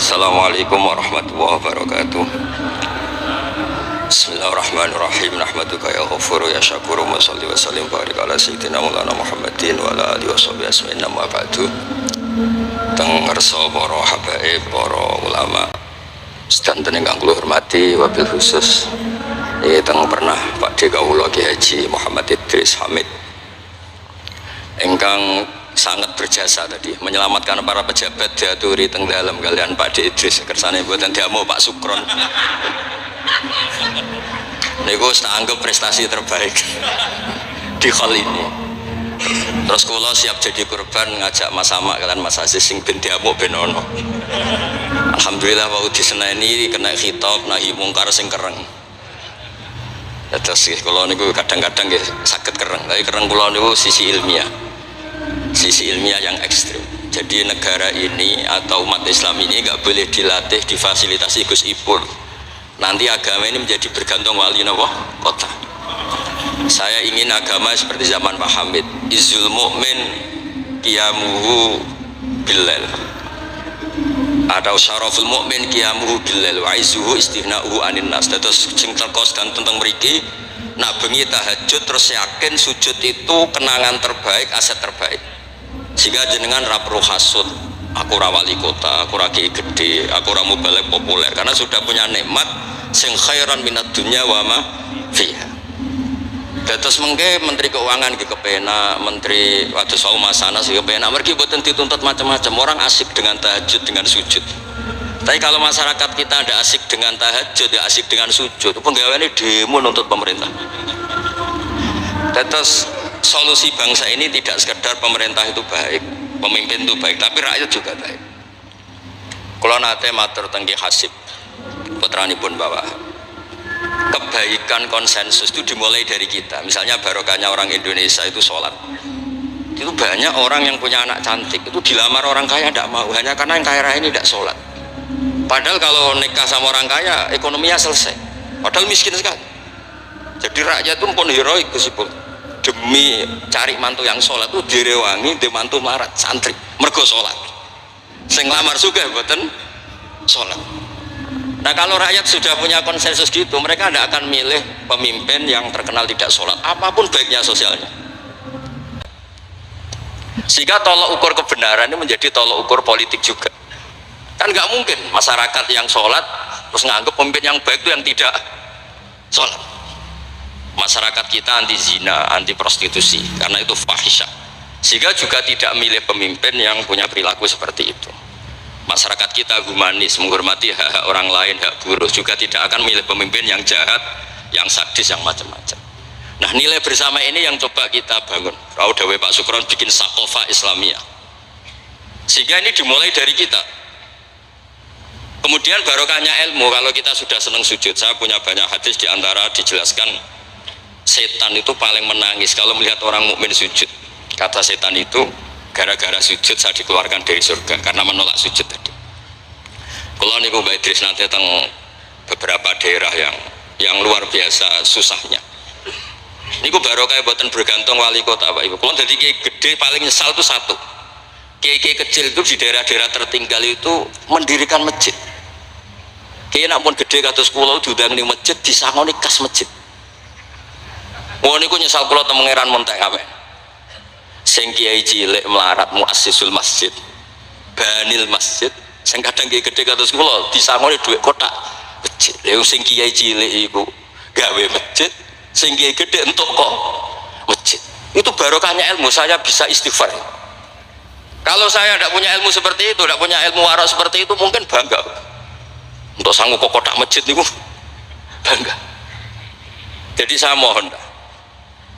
Assalamualaikum warahmatullahi wabarakatuh. Bismillahirrahmanirrahim. Nahmaduka ya ghafuru ya syakuru wa salli wa sallim barik ala sayyidina maulana Muhammadin wa ala alihi wa sahbihi asma'in nama ba'du. Teng ngersa para habaib, para ulama sedanten ingkang kula hormati, wabil khusus teng pernah Pakde kawula Ki Haji Muhammad Idris Hamid ingkang sangat berjasa tadi menyelamatkan para pejabat diaturi teng dalam kalian Pakde Idris kersane mboten diamu Pak Sukron niku tak anggap prestasi terbaik di hal ini. Terus kula siap jadi korban ngajak Mas Sama kalian Mas Aziz sing ben diamuk ben ono. Alhamdulillah wau diseneni kena khitab nahi mungkar sing kereng. Terus kula niku kadang-kadang nggih saged kereng, tapi kereng kula niku sisi ilmiah. Sisi ilmiah yang ekstrim. Jadi negara ini atau umat Islam ini nggak boleh dilatih, difasilitasi Gus Ipul. Nanti agama ini menjadi bergantung wali napa kota. Saya ingin agama seperti zaman Pak Hamid, izul mu'min qiyamuhu billail, atau syaraful mu'min qiyamuhu billail wa izuhu istighna'uhu anin nas. Terus sing terkos dan tentang mriki nak bengi tahajud terus yakin sujud itu kenangan terbaik, aset terbaik. Sehingga jenengan ra perlu hasud, aku ra wali kota, aku ra kiai gede, aku ra mubalek populer, karena sudah punya nikmat sing khairan minad dunya wa ma fiha. Terus mengke Menteri Keuangan ke kepenak, Menteri Waduh Saumasana sih kepenak, mereka buatan dituntut macam-macam. Orang asik dengan tahajud, dengan sujud. Tapi kalau masyarakat kita ada asik dengan tahajud, ya asik dengan sujud, penggawaannya demo nuntut pemerintah. Terus solusi bangsa ini tidak sekedar pemerintah itu baik, pemimpin itu baik, tapi rakyat juga baik. Kalau nate matur tenggi hasib, putranipun bawa. Kebaikan konsensus itu dimulai dari kita. Misalnya barokahnya orang Indonesia itu sholat. Itu banyak orang yang punya anak cantik itu dilamar orang kaya tidak mau, hanya karena yang kaya raya ini tidak sholat. Padahal kalau nikah sama orang kaya ekonominya selesai. Padahal miskin sekali. Jadi rakyat itu pun heroik Gusipul. Demi cari mantu yang sholat itu direwangi, di mantu marat santri mergo sholat. Sing lamar juga mboten sholat. Nah kalau rakyat sudah punya konsensus gitu, mereka tidak akan milih pemimpin yang terkenal tidak sholat, apapun baiknya sosialnya. Sehingga tolok ukur kebenaran ini menjadi tolok ukur politik juga. Kan nggak mungkin masyarakat yang sholat terus nganggap pemimpin yang baik itu yang tidak sholat. Masyarakat kita anti zina, anti prostitusi, karena itu fahisyah. Sehingga juga tidak milih pemimpin yang punya perilaku seperti itu. Masyarakat kita humanis, menghormati hak-hak orang lain, hak buruh, juga tidak akan milih pemimpin yang jahat, yang sadis, yang macam-macam. Nah nilai bersama ini yang coba kita bangun. Rauh Dawe Pak Sukron bikin sakofa Islamiyah, sehingga ini dimulai dari kita. Kemudian barokahnya ilmu. Kalau kita sudah senang sujud, saya punya banyak hadis, diantara dijelaskan setan itu paling menangis kalau melihat orang mukmin sujud. Kata setan itu, gara-gara sujud saya dikeluarkan dari surga karena menolak sujud tadi. Kalau niku Mbak Idris nanti tentang beberapa daerah yang luar biasa susahnya. Niku barokah buatan bergantung wali kota Pak Ibu. Kalau jadi kiai gede paling nyesal itu satu. Kiai kecil itu di daerah-daerah tertinggal itu mendirikan masjid. Kiai nak pun gede kados kula diundang ning masjid disangoni kas masjid. Wong niku nyesal kula temengeran montek kabeh. Sing kiai cilik melarat muassisul masjid, banil masjid, sing kadang kiai gede kados kula disangoni dhuwit kotak masjid. Lha sing kiai cilik iku gawe masjid, sing kiai gede entuk kok masjid. Itu barokahnya ilmu, saya bisa istighfar. Kalau saya tidak punya ilmu seperti itu, tidak punya ilmu wara seperti itu, mungkin bangga. Untuk sanggup kok kotak masjid niku bangga. Jadi saya mohon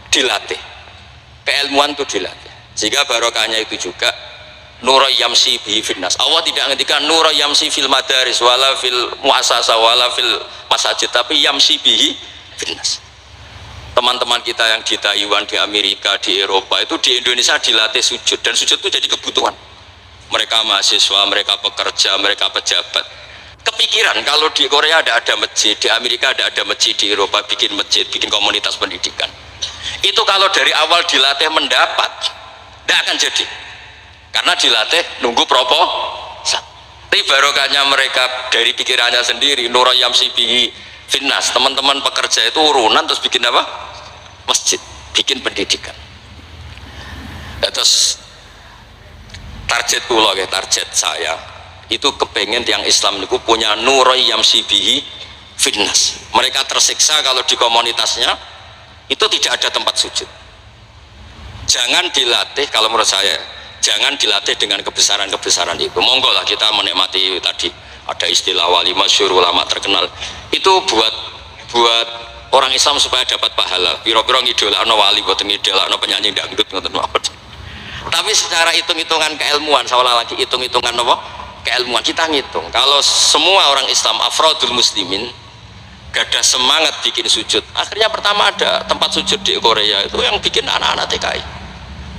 dilatih. Keilmuan itu dilatih, sehingga barokahnya itu juga nura yamsi bihi finnas. Allah tidak ngendikan nura yamsi fil madaris wala fil muasasa wala fil masajid, tapi yamsi bihi finnas. Teman-teman kita yang di Taiwan, di Amerika, di Eropa itu di Indonesia dilatih sujud, dan sujud itu jadi kebutuhan. Mereka mahasiswa, mereka pekerja, mereka pejabat. Kepikiran kalau di Korea ada masjid, di Amerika ada masjid, di Eropa bikin masjid, bikin komunitas pendidikan. Itu kalau dari awal dilatih mendapat, tidak akan jadi, karena dilatih nunggu proposal. Tapi barokahnya mereka dari pikirannya sendiri, nura yamsi bihi finnas, teman-teman pekerja itu urunan terus bikin apa? Masjid, bikin pendidikan. Terus target kula, target saya itu kepengen tiang Islam itu punya nura yamsi bihi finnas. Mereka tersiksa kalau di komunitasnya itu tidak ada tempat sujud. Jangan dilatih, kalau menurut saya jangan dilatih dengan kebesaran-kebesaran itu. Monggo lah kita menikmati tadi ada istilah wali masyhur, ulama terkenal itu buat orang Islam supaya dapat pahala. Piro-piro ngidolakno wali, boten ngidolakno penyanyi dangdut ngoten mawon. Tapi secara hitung-hitungan keilmuan, seolah lagi hitung-hitungan apa? Keilmuan kita ngitung. Kalau semua orang Islam afrodul muslimin gadah semangat bikin sujud, akhirnya pertama ada tempat sujud di Korea itu yang bikin anak-anak TKI,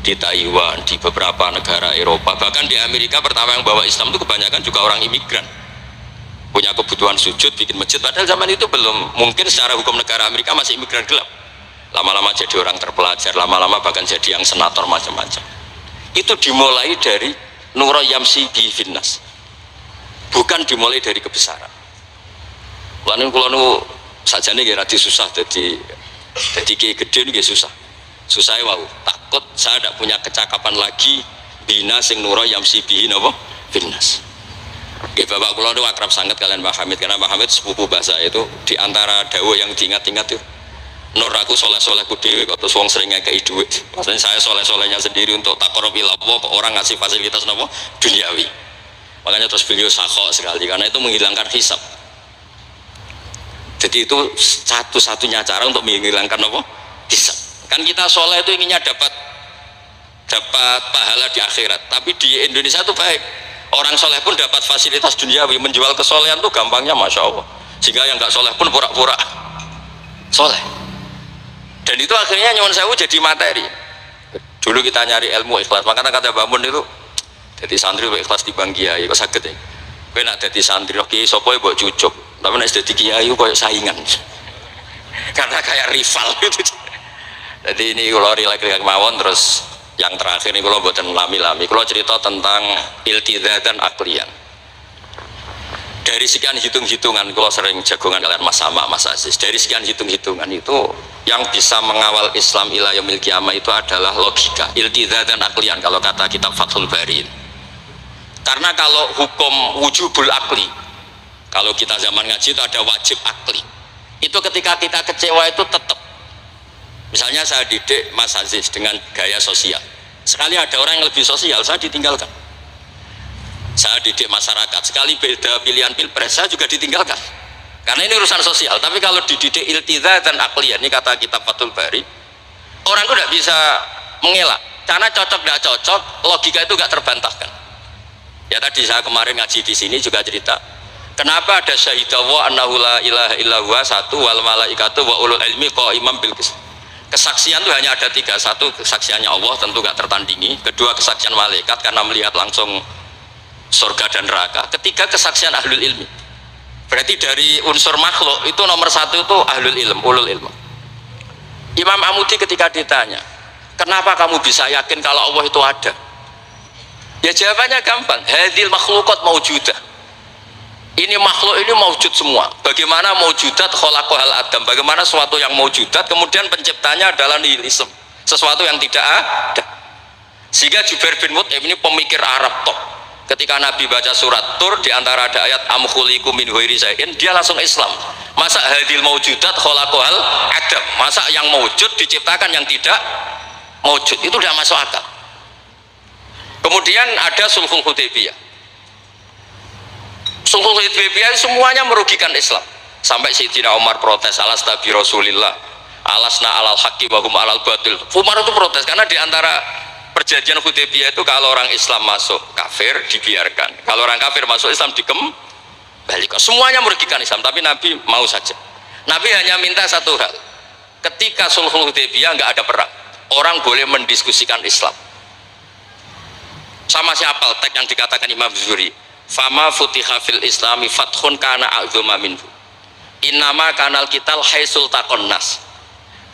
di Taiwan, di beberapa negara Eropa, bahkan di Amerika pertama yang bawa Islam itu kebanyakan juga orang imigran, punya kebutuhan sujud bikin masjid, padahal zaman itu belum mungkin secara hukum negara Amerika, masih imigran gelap, lama-lama jadi orang terpelajar, lama-lama bahkan jadi yang senator macam-macam. Itu dimulai dari nura yamsi bi finnas, bukan dimulai dari kebesaran. Lalu kalau nu saja nih rada susah, jadi gede nih susah ya wow, takut saya tidak punya kecakapan lagi bina sing nura yamsi bihi napa finnas. Bapak kula nu akrab sangat kalian Mbah Hamid, karena Mbah Hamid sepupu bahasa itu, di antara dawuh yang diingat-ingat itu nur aku soleh-solehku dewe kok terus wong sering ngekei duit. Maksudnya saya soleh-solehnya sendiri untuk taqarrub ila Allah, kok orang ngasih fasilitas napa duniawi. Makanya terus beliau sakho sekali, karena itu menghilangkan hisab. Jadi itu satu-satunya cara untuk menghilangkan apa? Hisab. Kan kita soleh itu inginnya dapat pahala di akhirat, tapi di Indonesia itu baik, orang soleh pun dapat fasilitas duniawi, menjual kesolehan tuh gampangnya masya Allah, sehingga yang nggak soleh pun pura-pura soleh, dan itu akhirnya nyuwun sewu jadi materi. Dulu kita nyari ilmu ikhlas, makanya kata Mbak Mun itu jadi santri ikhlas di bang kiai kok sakit ya, kowe nak jadi santri kiai sapa mbok cucuk, tapi nek jadi kiai koyo saingan karena kayak rival gitu. Jadi ini kalau rilek-rilek mawon. Terus yang terakhir ini kalau buatan lami-lami, kalau cerita tentang iltidah dan aklian. Dari sekian hitung-hitungan, kalau sering jagongan kalian Mas Sama, Mas Aziz, dari sekian hitung-hitungan itu yang bisa mengawal Islam ila yaumil qiyamah itu adalah logika, iltidah dan aklian kalau kata kitab Fathul Bari. Karena kalau hukum wujubul akli, kalau kita zaman ngaji itu ada wajib akli, itu ketika kita kecewa itu tetap. Misalnya saya didik Mas Aziz dengan gaya sosial, sekali ada orang yang lebih sosial saya ditinggalkan. Saya didik masyarakat, sekali beda pilihan pilpres saya juga ditinggalkan, karena ini urusan sosial. Tapi kalau dididik iltidah dan akliyah, ini kata kitab Fathul Bari, orang itu tidak bisa mengelak, karena cocok tidak cocok, logika itu tidak terbantahkan. Ya tadi saya kemarin ngaji di sini juga cerita, kenapa ada syahidah wa annahu la ilaha illa huwa, satu, wal malaikatu wa ulul ilmi qaiman bil qist. Kesaksian itu hanya ada tiga, satu kesaksiannya Allah tentu gak tertandingi, kedua kesaksian malaikat karena melihat langsung surga dan neraka, ketiga kesaksian ahlul ilmi. Berarti dari unsur makhluk itu nomor satu itu ahlul ilm, ulul ilm. Imam Amudi ketika ditanya, kenapa kamu bisa yakin kalau Allah itu ada? Ya jawabannya gampang, hadil makhlukat maujudah. Ini makhluk ini maujud semua. Bagaimana maujudat khalaqahal adam, bagaimana sesuatu yang maujudat kemudian penciptanya adalah nihilisme, sesuatu yang tidak ada. Sehingga Jubair bin Mut'im ini pemikir Arab top, ketika Nabi baca surat Tur, di antara ada ayat am khuliqu min ghairi syai'in, dia langsung Islam. Masa hadil maujudat khalaqahal adam, masa yang maujud diciptakan yang tidak maujud, itu tidak masuk akal. Kemudian ada sulhul Hudaybiyah. Sulhul Hudaybiyah semuanya merugikan Islam, sampai Sayyidina Umar protes, alasna bi Rasulillah, alasna alal haqqi wa hum alal batil. Umar itu protes karena di antara perjanjian Hudaybiyah itu kalau orang Islam masuk kafir dibiarkan, kalau orang kafir masuk Islam dikembalikan. Semuanya merugikan Islam, tapi Nabi mau saja. Nabi hanya minta satu hal, ketika Sulhul Hudaybiyah nggak ada perang, orang boleh mendiskusikan Islam. Sama siapa teks yang dikatakan Imam Zuhri, fama futiha fil islami fathun kana a'zuma minhu innama kanal kital haisul taqonnas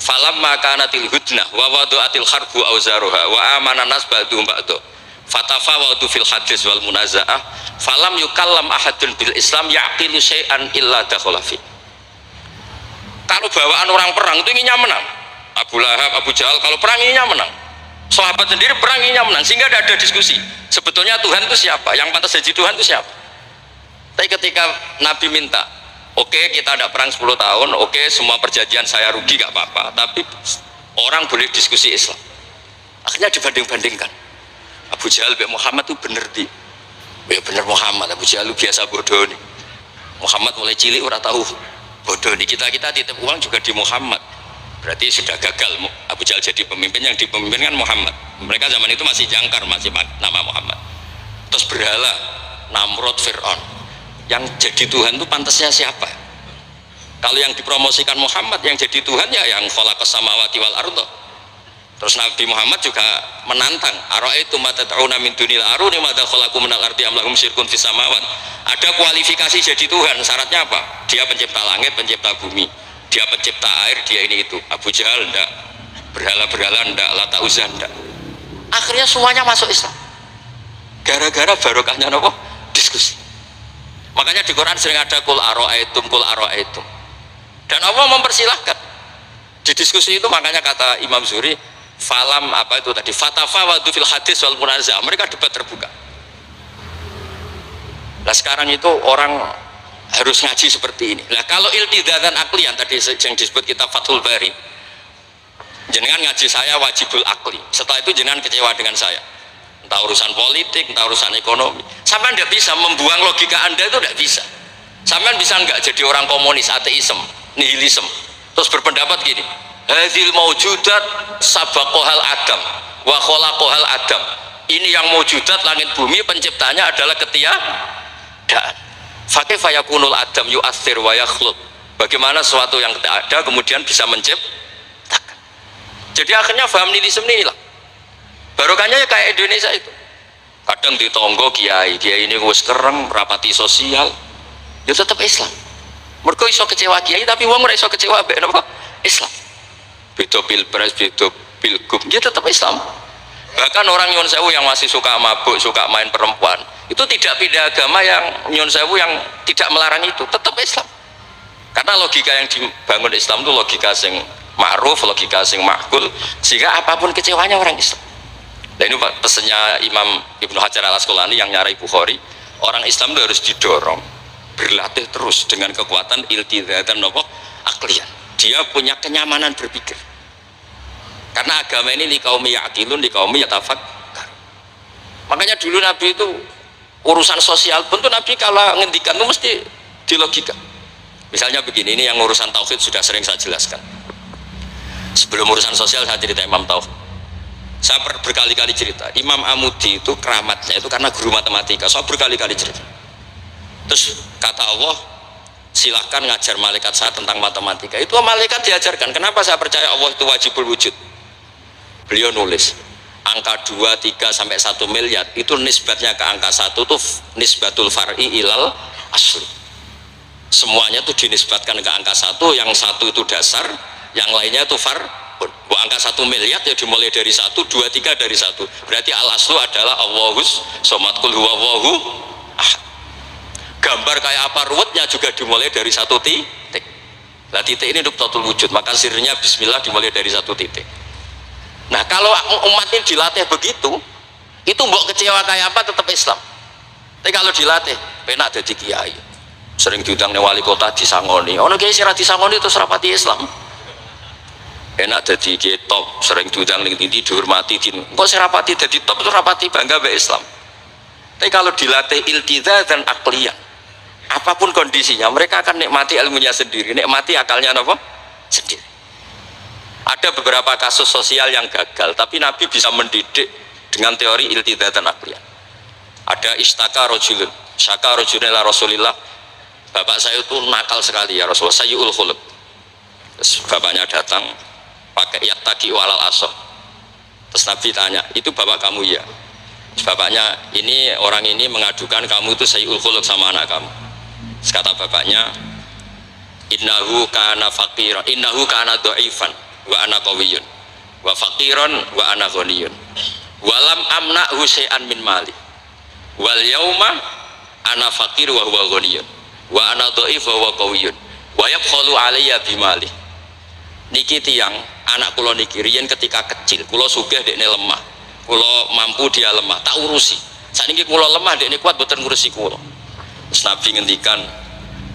falamma kanatil hudnah wa wadu'atil harbu auzaruha wa amana nas ba'du ba'du fatafawadu fil hadis wal munazaah falam yukallam ahadun bil Islam yaqilu syai'an illa dakhala fi. Kalau bawaan orang perang itu inginnya menang, Abu Lahab, Abu Jahal kalau perang inginnya menang, sahabat sendiri perang inginnya menang, sehingga tidak ada diskusi sebetulnya Tuhan itu siapa, yang pantas jadi Tuhan itu siapa. Tapi ketika Nabi minta, oke, kita ada perang 10 tahun, oke, semua perjanjian saya rugi gak apa-apa, tapi orang boleh diskusi Islam. Akhirnya dibanding-bandingkan, Abu Jahal bin Muhammad itu bener di, ya bener Muhammad, Abu Jahal biasa bodoh nih, Muhammad mulai cilik ora tahu bodoh nih, kita titip uang juga di Muhammad, berarti sudah gagal Abu Jahal jadi pemimpin, yang dipemimpinkan Muhammad. Mereka zaman itu masih jangkar, masih nama Muhammad. Terus berhala Namrud, Fir'aun, yang jadi Tuhan itu pantasnya siapa? Kalau yang dipromosikan Muhammad, yang jadi Tuhan ya yang khalaqas samawati wal ardh. Terus Nabi Muhammad juga menantang, ara'aitum ma tad'una min dunil aruni ma khalaqu minal ardi am lahum syirkun fis samawat. Ada kualifikasi jadi Tuhan, syaratnya apa? Dia pencipta langit, pencipta bumi, dia pencipta air, dia ini itu. Abu Jahal enggak, berhala-berhala enggak, Lata Uzza enggak. Akhirnya semuanya masuk Islam gara-gara barokahnya apa? Diskusi. Makanya di Quran sering ada kul ara'aitum, dan Allah mempersilahkan di diskusi itu. Makanya kata Imam Zuhri, falam apa itu tadi, fatafawadu fil hadis wal munazaah, mereka debat terbuka. Nah sekarang itu orang harus ngaji seperti ini. Nah kalau iltidatan aklian tadi yang disebut kitab Fathul Bari, jenengan ngaji saya wajibul akli, setelah itu jenengan kecewa dengan saya, entah urusan politik, entah urusan ekonomi, sampai tidak bisa membuang logika anda, itu tidak bisa. Sampai bisa nggak jadi orang komunis, ateisme, nihilisme, terus berpendapat gini, hadhil maujudat sabaqohal adam wa khalaqohal adam, ini yang maujudat langit bumi penciptanya adalah ketiadaan. Fakih fayakunul adam yu'athir wa yakhluq, bagaimana sesuatu yang tidak ada kemudian bisa menciptakan. Jadi akhirnya paham nihilisme ini lah. Barokahnya ya kayak Indonesia itu, kadang di tonggo kiai ini wis kereng rapati sosial, ya tetap Islam. Mereka iso kecewa kiai tapi wong ora iso kecewa mbek napa Islam. Beda pilpres, beda pilgub, dia tetap Islam. Bahkan orang nyun sewu yang masih suka mabuk, suka main perempuan, itu tidak pindah agama, yang nyun sewu yang tidak melarang itu tetap Islam. Karena logika yang dibangun Islam itu logika sing ma'ruf, logika sing makul, sehingga apapun kecewanya orang Islam. Nah ini pesannya Imam Ibnu Hajar al Asqalani yang nyarai Bukhari, orang Islam itu harus didorong berlatih terus dengan kekuatan iltidatan aklian. Dia punya kenyamanan berpikir, karena agama ini likaumi ya'qilun, likaumi yatafakkar. Makanya dulu Nabi itu urusan sosial pun tuh Nabi kalau ngendikan itu mesti dilogika. Misalnya begini, ini yang urusan tauhid sudah sering saya jelaskan. Sebelum urusan sosial saya cerita Imam Tauhid. Saya berkali-kali cerita, Imam Amudi itu keramatnya itu karena guru matematika. Saya berkali-kali cerita. Terus kata Allah, silahkan ngajar malaikat saya tentang matematika. Itu malaikat diajarkan. Kenapa saya percaya Allah itu wajibul wujud? Beliau nulis, angka 2, 3 sampai 1 miliar itu nisbatnya ke angka 1 itu nisbatul far'i ilal asli. Semuanya itu dinisbatkan ke angka 1, yang 1 itu dasar, yang lainnya itu far. Bu, angka 1 miliar ya dimulai dari 1, 2, 3 dari 1. Berarti al aslu adalah Allahus somad kul huwallahu ahad. Gambar kayak apa ruwetnya juga dimulai dari 1 titik. Nah titik ini nuktatul wujud, maka sirnya bismillah dimulai dari 1 titik. Nah kalau umat ini dilatih begitu, itu mbok kecewa kayak apa tetap Islam. Tapi kalau dilatih penak jadi kiai, sering diundang nih wali kota disangoni, ono kiai sirah disangoni itu serapati Islam. Enak jadi kiai top, sering diundang ning tindi dihormati, kok serapati jadi top itu rapati bangga be Islam. Tapi kalau dilatih iltidah dan akliyah, apapun kondisinya mereka akan nikmati ilmunya sendiri, nikmati akalnya apa? Sendiri. Ada beberapa kasus sosial yang gagal, tapi Nabi bisa mendidik dengan teori iltidah dan akliyah. Ada istaka rojulun, syaka rojulun ila Rasulillah, bapak saya itu nakal sekali ya Rasulullah, sayyul khuluq. Terus bapaknya datang pakai yattaqi walal asoh. Terus Nabi tanya, itu bapak kamu ya? Terus bapaknya, ini orang ini mengadukan kamu itu sayyul khuluq sama anak kamu. Terus kata bapaknya, innahu kana faqiran, innahu kana dhaifan wa ana qawiyyun wa faqiran wa ana ghaniyun. walam amna husean min mali wal yauma ana fakir wa huwa ghaniyun wa ana dhaif wa huwa qawiyyun wa yabkhalu alayya bimali. Niki tiyang anak kula niki riyen ketika kecil kula sugih dekne lemah, kula mampu dia lemah tak urusi. Sakniki kula lemah dekne kuat boten ngurusi kula. Terus Nabi ngendikan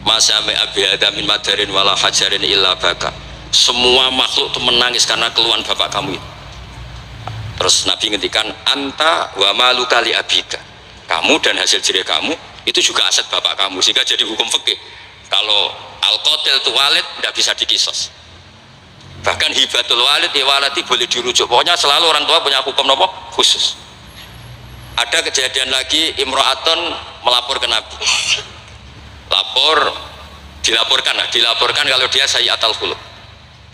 masame abi adamin madarin wala hajarin illa baka. Semua makhluk itu menangis karena keluhan bapak kamu itu. Terus Nabi ngendikan anta wa maluka li abika. Kamu dan hasil jerih kamu itu juga aset bapak kamu, sehingga jadi hukum fikih. Kalau al-qatil itu walid tidak bisa dikisos. Bahkan hibatul walid ya waladi boleh dirujuk. Pokoknya selalu orang tua punya hukum apa? Khusus. Ada kejadian lagi imro'atun melapor ke Nabi. Dilaporkan kalau dia sayyi'atul khuluq.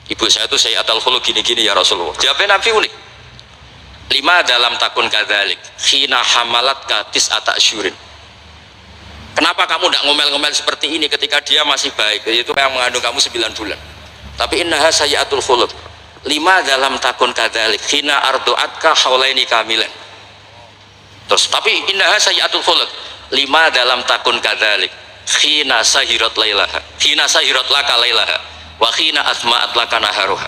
Ibu saya itu sayyi'atul khuluq gini-gini ya Rasulullah. Jawabnya Nabi unik. 5 dalam takun kadzalik khina hamalat katis atasyurin. Kenapa kamu tidak ngomel-ngomel seperti ini ketika dia masih baik? Itu yang mengandung kamu 9 bulan. Tapi innaha sayyi'atul khuluq. 5 dalam takun kadzalik khina ardu'atka haulaini kamilan. Terus tapi innaha sayyi'atul khuluq. 5 dalam takun kadzalik khina sahirat lailaha. Khina sahirat laka lailaha wa khina asma'at laka naharuha.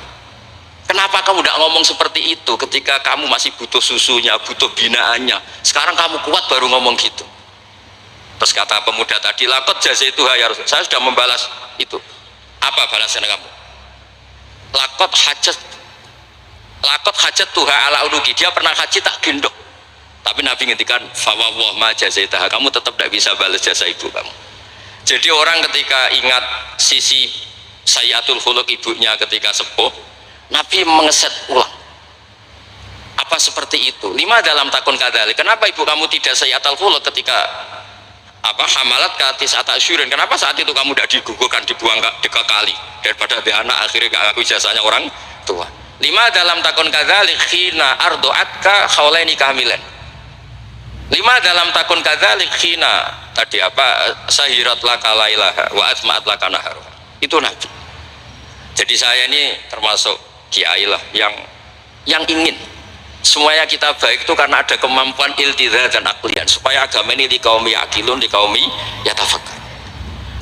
Kenapa kamu tidak ngomong seperti itu ketika kamu masih butuh susunya, butuh binaannya? Sekarang kamu kuat baru ngomong gitu. Terus kata pemuda tadi, lakot jasa itu ya Rasul. Saya sudah membalas itu. Apa balasan kamu? Lakot hajat tuha ala uluki. Dia pernah haji tak gendong. Tapi Nabi ngendikan, fawwah ma jazaitaha. Kamu tetap tidak bisa balas jasa ibu kamu. Jadi orang ketika ingat sisi sayyi'atul khuluq ibunya ketika sepuh, Nabi mengeset ulang. Apa seperti itu? 5 dalam takun kadzalik. Kenapa ibu kamu tidak sayyi'atul khuluq ketika hamalat katis atasyurin? Kenapa saat itu kamu tidak digugurkan, dibuang ke kali daripada dia anak akhirnya gak aku jasanya orang tua? 5 dalam takun kadzalik khina ardu'atka haulaini kamilan. 5 dalam takun kadzalik khina tadi sahirat laka lailaha wa asma'at laka naharuha. Itu Nabi. Jadi saya ini termasuk kiai lah yang ingin semuanya kita baik itu karena ada kemampuan iltidha dan aklian, supaya agama ini dikaumi akilun, dikaumi yatafakkar.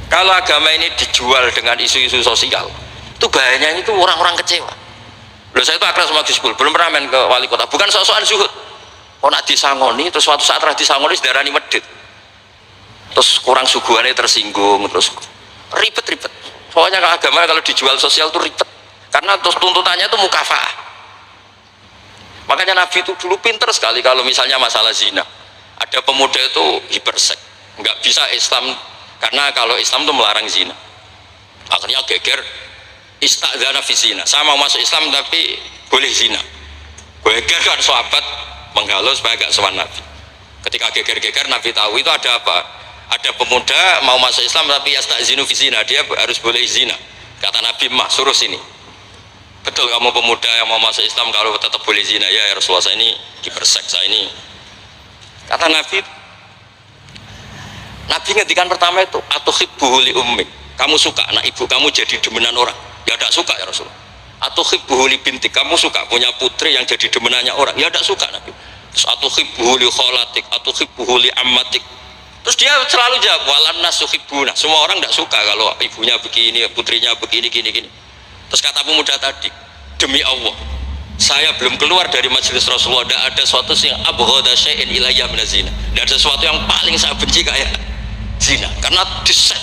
Kalau agama ini dijual dengan isu-isu sosial, itu bahayanya itu orang-orang kecewa. Loh, saya itu akrab sama Gus Pul, belum pernah main ke wali kota, bukan sok-sokan zuhud. Oh nak disangoni, terus suatu saat disangoni sedarani medit, terus kurang suguhannya tersinggung, terus ribet-ribet. Pokoknya agama kalau dijual sosial itu ribet, karena tuntutannya itu mukafa'ah. Makanya Nabi itu dulu pinter sekali kalau misalnya masalah zina. Ada pemuda itu hiperseks, nggak bisa Islam, karena kalau Islam itu melarang zina. Akhirnya geger, istadzana fi zina. Saya mau masuk Islam tapi boleh zina. Geger kan sahabat menghalau supaya gak sowan Nabi. Ketika geger-geger Nabi tahu itu ada apa? Ada pemuda mau masuk Islam tapi yastazinu fi zina, dia harus boleh zina. Kata Nabi, mah suruh sini. Betul kamu pemuda yang mau masuk Islam kalau tetap boleh zina? Ya Rasulullah, saya ini diperseks, saya ini. Kata Nabi ngendikan pertama itu atuhibbuhu li ummik. Kamu suka anak ibu kamu jadi demenan orang? Ya tidak suka ya Rasulullah. Atuhibbuhu li bintik. Kamu suka punya putri yang jadi demenannya orang? Ya tidak suka Nabi. Terus atuhibbuhu li kholatik, atuhibbuhu li ammatik. Terus dia selalu jawab walan nasuhibbuna. Semua orang tidak suka kalau ibunya begini, putrinya begini, gini. Terus kata pemuda tadi, demi Allah, saya belum keluar dari majelis Rasulullah, tidak ada sesuatu yang abghada syai'in ilayya min zina. Tidak ada sesuatu yang paling saya benci kayak zina, karena diset.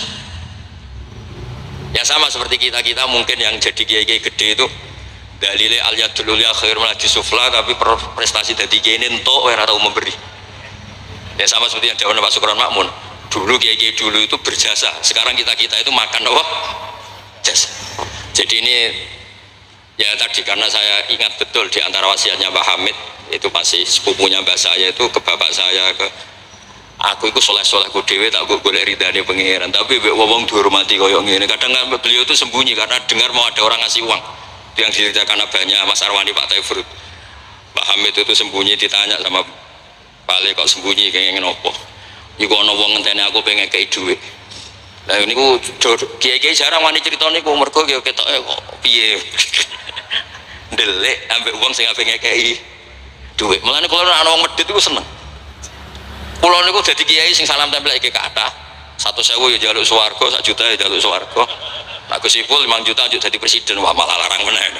Ya sama seperti kita mungkin yang jadi kiai-kiai gede itu dalile al yadul ulya khairun min sufla, tapi prestasi dadi kiai entuk ora tau memberi. Ya sama seperti yang jawab Pak Sukron Makmun. Dulu kiai-kiai dulu itu berjasa, sekarang kita itu makan apa? Jasa. Jadi ini ya tadi karena saya ingat betul di antara wasiatnya Pak Hamid itu masih sepupunya mbak saya itu ke bapak saya, ke aku itu soleh-soleh ku dewe tak golek ridane pangeran, tapi wong dihormati koyo ngene. Kadang beliau itu sembunyi karena dengar mau ada orang ngasih uang. Itu yang diceritakan abahnya Mas Arwani Pak Taifur. Pak Hamid itu sembunyi, ditanya sama Pak Le, kok sembunyi kayak ngene opo? Iku ana wong ngenteni aku pengen kei dhuwit. Lah niku kiai-kiai jarang wani crita niku mergo ya ketoke kok piye. Ndelek ambek wong sing ape ngekeki duit. Mulane kula nek ana wong medhit iku seneng. Kula niku dadi kiai sing salam tempel iki kathah. 100.000 ya njaluk swarga, 1 juta ya njaluk swarga. Nak Gus Ipul 5 juta njuk dadi presiden, wah malah larang meneh.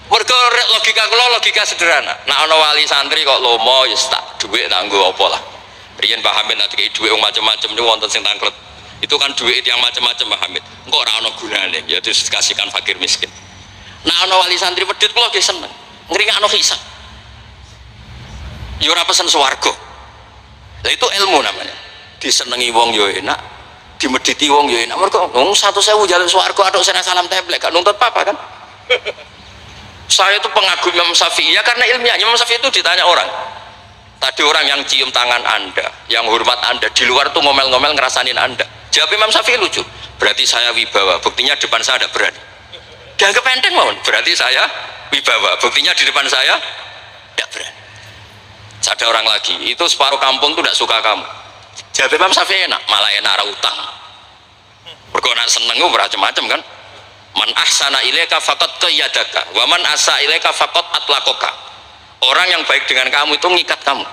Mergo logika kula logika sederhana. Nek ana wali santri kok lomo ya tak dhuwit tak nggo apa lah. Riyen Pak Hamid nek dikei dhuwit macam-macam niku wonten sing tangklet. Itu kan duit yang macam-macam Pak Hamid. Engko ora ana gunane, ya terus dikasihkan fakir miskin. Nek ana wali santri medhit kula nggih seneng. Ngringakno hisab. Ya ora pesen swarga. Lah itu ilmu namanya. Disenengi wong ya enak, dimedhiti wong ya enak. Mergo wong 100.000 njaluk swarga atok sena salam templek gak nuntut apa kan? Saya itu pengagum Imam Syafi'i ya karena ilmiah. Imam Syafi'i itu ditanya orang. Tadi orang yang cium tangan Anda, yang hormat Anda, di luar tuh ngomel-ngomel ngerasanin Anda. Jawab Imam Syafi'i lucu. Berarti saya wibawa, buktinya depan saya ada berani. Dianggap enteng mohon. Berarti saya wibawa, buktinya di depan saya tidak berani. Ada orang lagi, itu separuh kampung tuh tidak suka kamu. Jawab Imam Syafi'i enak, malah enak utang. Berkona seneng gue macam-macam kan. Man ahsana ilaika faqad qayyadaka wa man asa ilaika faqad atlaqaka. Orang yang baik dengan kamu itu ngikat kamu.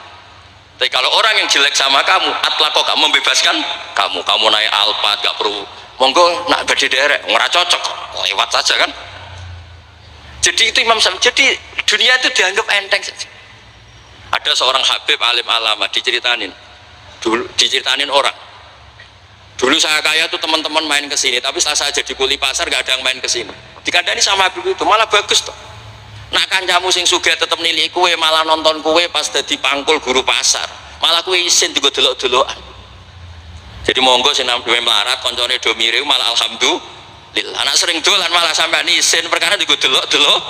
Tapi kalau orang yang jelek sama kamu, atlaqaka, membebaskan kamu. Kamu naik Alphard gak perlu monggo nak badhe derek, ora cocok, lewat saja kan. Jadi itu Imam Syafi'i. Jadi dunia itu dianggap enteng saja. Ada seorang Habib alim alama diceritain orang. Dulu saya kaya tuh teman-teman main ke sini, tapi setelah saya jadi kuli pasar gak ada yang main ke sini. Dikandani sama Habib itu malah bagus tuh. Nak kancamu sing sugih tetep nilai kue, malah nonton kue pas dadi pangkul guru pasar. Malah kue isin juga delok-delokan. Jadi monggo sing nampi melarat koncone do mirip malah alhamdulillah. Anak sering dolan malah sampean isin perkara juga delok-delok.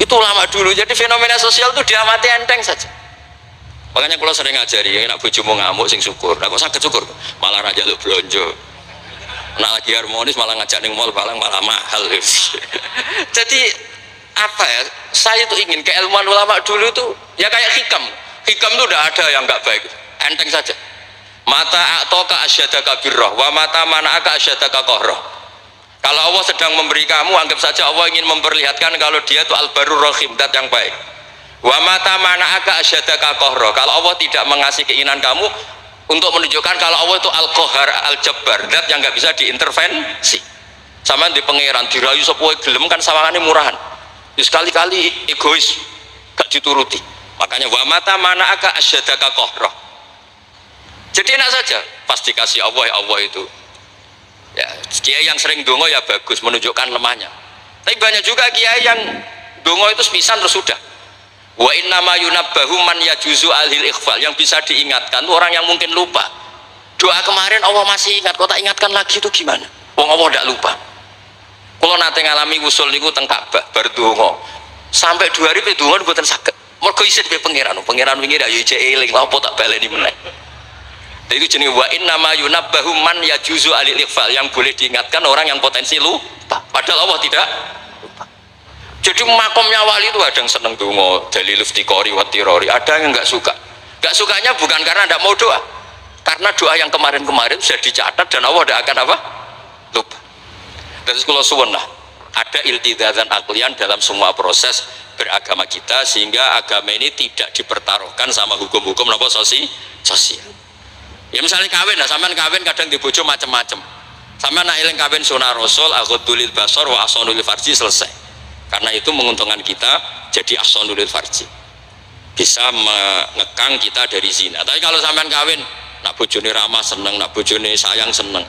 Itu ulama dulu. Jadi fenomena sosial itu diamati enteng saja. Makanya kalau sering ngajari, nak bojomu ngamuk sing syukur. Nah, kok saged syukur? Malah raja lu blonjo. Nak lagi harmonis malah ngajak ning mall balang malah mahal. Jadi apa ya? Saya tuh ingin keilmuan ulama dulu itu ya kayak hikam. Hikam itu udah ada yang nggak baik. Enteng saja. Mata atoka asyadaka birroh, wa mata mana'aka asyadaka kohroh. Kalau Allah sedang memberi kamu, anggap saja Allah ingin memperlihatkan kalau dia itu al-barur rahim, dat yang baik. Wa mata mana'aka asyadaka kohroh. Kalau Allah tidak mengasih keinginan kamu untuk menunjukkan kalau Allah itu al-kohar, al-jabbar, dat yang nggak bisa diintervensi. Sama di pangeran dirayu sepuh gelem kan sawangannya murahan. Sekali-kali egois, gak dituruti. Makanya wa mata mana'aka asyadaka kohroh. Jadi enak saja, pasti kasih Allah ya Allah itu. Ya, kiai yang sering dongo ya bagus, menunjukkan lemahnya. Tapi banyak juga kiai yang dongo itu sepisan terus sudah. Wa innama yunabbahu man yajuzu alhil ikhfal, yang bisa diingatkan itu orang yang mungkin lupa. Doa kemarin Allah masih ingat, kok tak ingatkan lagi itu gimana? Wong Allah tidak lupa. Kalau nanti ngalami usul niku teng Ka'bah bar donga. Sampai 2 hari pe donga mboten saged. Mergo isin pe pangeran wingi ra yo ijek eling, lha apa tak baleni meneh. Itu jenis wa innama yunabbahu man yajuzu alil ikhfal, yang boleh diingatkan orang yang potensi lupa. Padahal Allah tidak lupa. Jadi makomnya wali itu ada yang seneng donga, dalil iftiqori wa tirori, ada yang enggak suka. Enggak sukanya bukan karena enggak mau doa. Karena doa yang kemarin-kemarin sudah dicatat dan Allah tidak akan apa? Lupa. Terus kalau suwun lah, ada iltizazan aklian dalam semua proses beragama kita sehingga agama ini tidak dipertaruhkan sama hukum-hukum apa sosial. Ya misalnya kawin, nah sampean kawin kadang dibojo macam-macam. Sampean nak eling kawin sunah Rasul, aghdulil basar wa ahsanul farji, selesai. Karena itu menguntungkan kita jadi ahsanul farji. Bisa mengekang kita dari zina. Tapi kalau sampean kawin, nak bojone ramah seneng, nak bojone sayang seneng.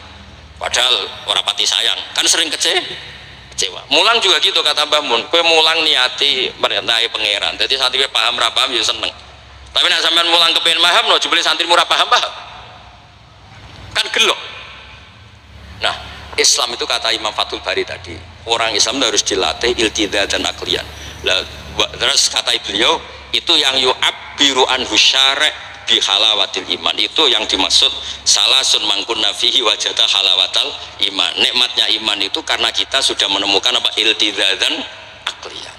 Padahal ora pati sayang, kan sering kecewa. Mulang juga gitu kata Mbah Mun, kowe mulang niati merintahi pangeran. Jadi santri paham ra paham ya seneng. Tapi nak sampean mulang kepengin paham no, jebule santri murah paham. Kan gelok. Nah, Islam itu kata Imam Fathul Bari tadi, orang Islam itu harus dilatih iltizaz dan aklian. Terus kata beliau, itu yang yu'abbiru anhu syara' bi halawatil iman, itu yang dimaksud salasun mangkunna fihi wajada halawatal iman. Nikmatnya iman itu karena kita sudah menemukan apa iltizaz dan aklian.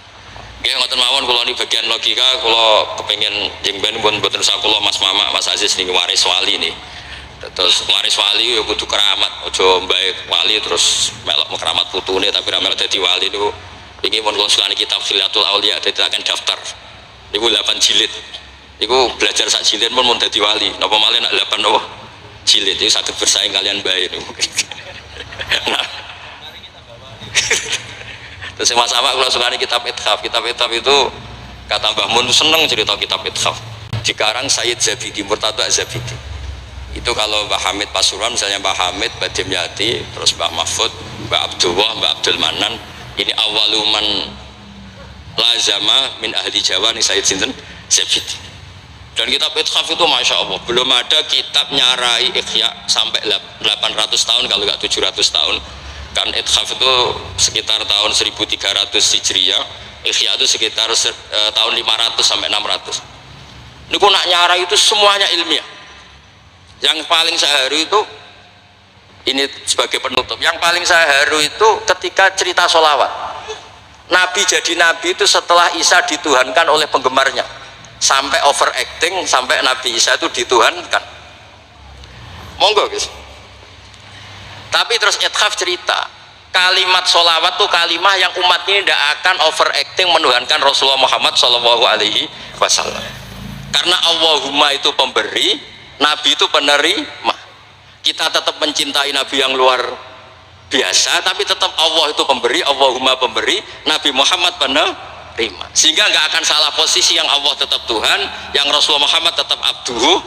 Nggih ngoten mawon, kula ni bagian logika kula kepengin jengben pun mboten sakula Mas Mama, Mas Aziz niki waris wali nih. Terus waris wali ya kudu keramat, ojo baik wali terus melok keramat putune tapi ra melok dadi wali niku Ini mau konsultasi kitab Khilatul Aulia, jadi akan daftar. Iku 8 jilid. Iku belajar sak jilid pun mau jadi wali. Napa malah nak 8 apa? Jilid itu sakit bersaing kalian baik. Nah, terus sama-sama kalau suka kitab Ithaf. Kitab Ithaf itu kata Mbah Mun seneng cerita kitab Ithaf. Dikarang Sayyid Zabidi, Murtada Zabidi. Itu kalau Mbah Hamid Pasuruan, misalnya Mbah Hamid, Mbah Dimyati, terus Mbah Mahfud, Mbah Abdullah, Mbah Abdul Manan, ini awaluman lazama min ahli Jawa nih Sayyid Sinten Zabidi. Dan kitab Ithaf itu Masya Allah belum ada kitab nyarai Ikhya sampai 800 tahun kalau nggak 700 tahun. Kan Ithaf itu sekitar tahun 1300 Hijriah, Ikhya itu sekitar tahun 500 sampai 600. Ini nak nyarai itu semuanya ilmiah. Yang paling saya haru itu, ini sebagai penutup, yang paling saya haru itu ketika cerita sholawat. Nabi jadi nabi itu setelah Isa dituhankan oleh penggemarnya, sampai overacting, sampai Nabi Isa itu dituhankan. Monggo guys. Tapi terus Ithaf cerita, kalimat sholawat tuh kalimah yang umat ini tidak akan overacting menuhankan Rasulullah Muhammad Shallallahu Alaihi Wasallam. Karena Allahumma itu pemberi, Nabi itu penerima. Kita tetap mencintai Nabi yang luar biasa, tapi tetap Allah itu pemberi, Allahumma pemberi, Nabi Muhammad penerima. Sehingga nggak akan salah posisi, yang Allah tetap Tuhan, yang Rasulullah Muhammad tetap abduhu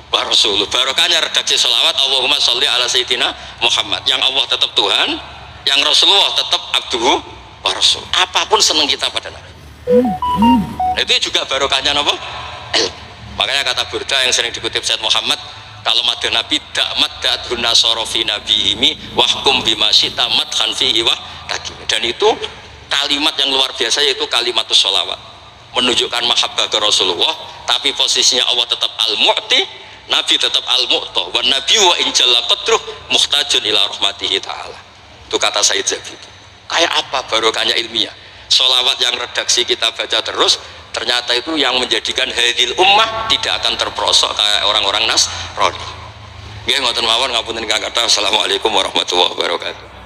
wa rasuluh. Barokahnya redaksi sholawat Allahumma sholli ala sayyidina Muhammad, yang Allah tetap Tuhan, yang Rasulullah tetap abduhu wa rasuluh. Apapun senang kita pada Nabi. Itu juga barokahnya apa? Makanya kata Burda yang sering dikutip Said Muhammad, kalau madha Nabi dakmat da'adhun nasara fi nabiyimi wahkum bima syita madhan fihi wa takim. Dan itu kalimat yang luar biasa, yaitu kalimatus sholawat, menunjukkan mahabbah ke Rasulullah, tapi posisinya Allah tetap al-mu'ti, Nabi tetap al-mu'ta, wa nabi wa injalla qadruh muhtajun ila rahmatihi ta'ala. Itu kata Sayyid Zabidi. Kayak apa barokahnya ilmiah? Sholawat yang redaksi kita baca terus, ternyata itu yang menjadikan hadil ummah tidak akan terperosok kayak orang-orang Nasrani. Nggih ngoten mawon, ngapunten kang kathah. Assalamualaikum warahmatullahi wabarakatuh.